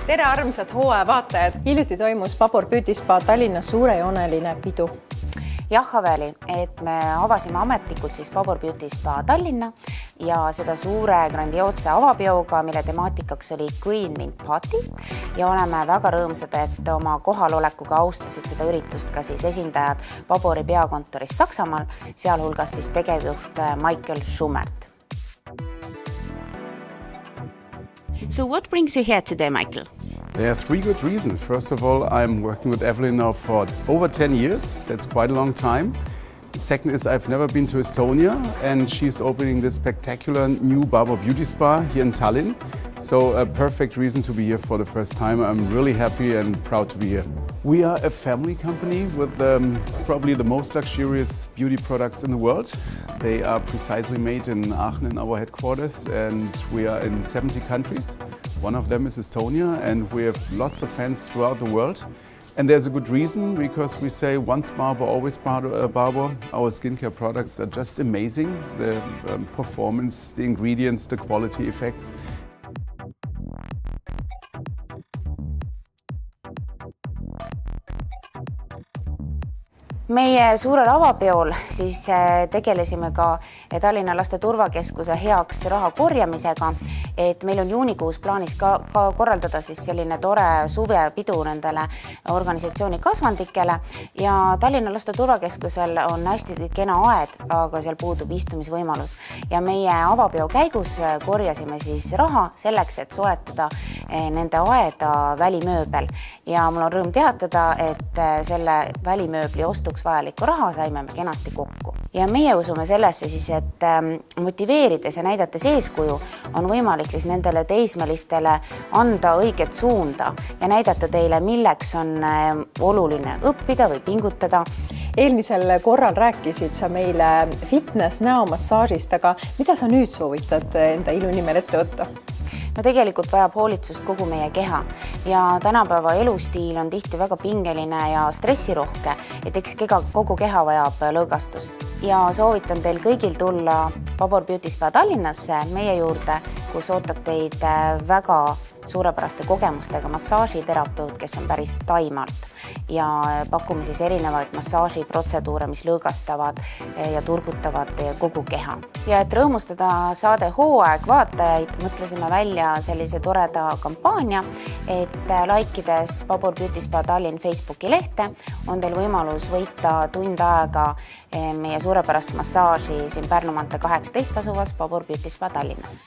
Tere armsad hooaja vaatajad! Hiljuti toimus Babor Beauty Spa Tallinnas suurejooneline pidu. Jah, Aveli, et me avasime ametlikult siis Babor Beauty Spa Tallinna ja seda suure grandioosse avapeoga, mille temaatikaks oli Green Mint Party ja oleme väga rõõmsad, et oma kohalolekuga austasid seda üritust ka siis esindajad Babori peakontoris Saksamaal, sealhulgas siis tegevjuht Michael Schumert. So what brings you here today, Michael? There are three good reasons. First of all, I'm working with Evelyn now for over 10 years. That's quite a long time. Second is I've never been to Estonia, and she's opening this spectacular new Babor Beauty Spa here in Tallinn. So a perfect reason to be here for the first time. I'm really happy and proud to be here. We are a family company with probably the most luxurious beauty products in the world. They are precisely made in Aachen in our headquarters, and we are in 70 countries. One of them is Estonia, and we have lots of fans throughout the world. And there's a good reason, because we say once Babor, always Babor. Our skincare products are just amazing. The performance, the ingredients, the quality effects. Meie suurel avapeol siis tegelesime ka Tallinna Laste Turvakeskuse heaks raha korjamisega, et meil on juunikuus plaanis ka korraldada siis selline tore suvepidu nendele organisatsiooni kasvandikele ja Tallinna Laste Turvakeskusel on hästi kena aed, aga seal puudub istumisvõimalus ja meie avapeo käigus korjasime siis raha selleks, et soetada nende aeda välimööbel ja mul on rõõm teatada, et selle välimööbli ostuks vajalikku raha saime me kenasti kokku. Ja meie usume sellesse siis, et motiveerides ja näidates eeskuju on võimalik siis nendele teismelistele anda õiget suunda ja näidata teile, milleks on oluline õppida või pingutada. Eelmisel korral rääkisid sa meile fitness näomassaažist, aga mida sa nüüd soovitad enda ilu nimel ette võtta? No tegelikult vajab hoolitsust kogu meie keha ja tänapäeva elustiil on tihti väga pingeline ja stressirohke, et eks kogu keha vajab lõõgastust. Ja soovitan teil kõigil tulla Babor Beauty Spa Tallinnasse meie juurde, kus ootab teid väga suurepäraste kogemustega massaažiterapeut, kes on päris Taimaalt ja pakume siis erinevaid massaažiprotseduure, mis lõõgastavad ja turgutavad kogu keha. Ja et rõõmustada saade hooaeg vaatajaid, mõtlesime välja sellise toreda kampaania, et laikides Babor Beauty Spa Tallinn Facebooki lehte on teil võimalus võita tund aega meie suurepärast massaaži siin Pärnu maantee 18 asuvas Babor Beauty Spa Tallinnas.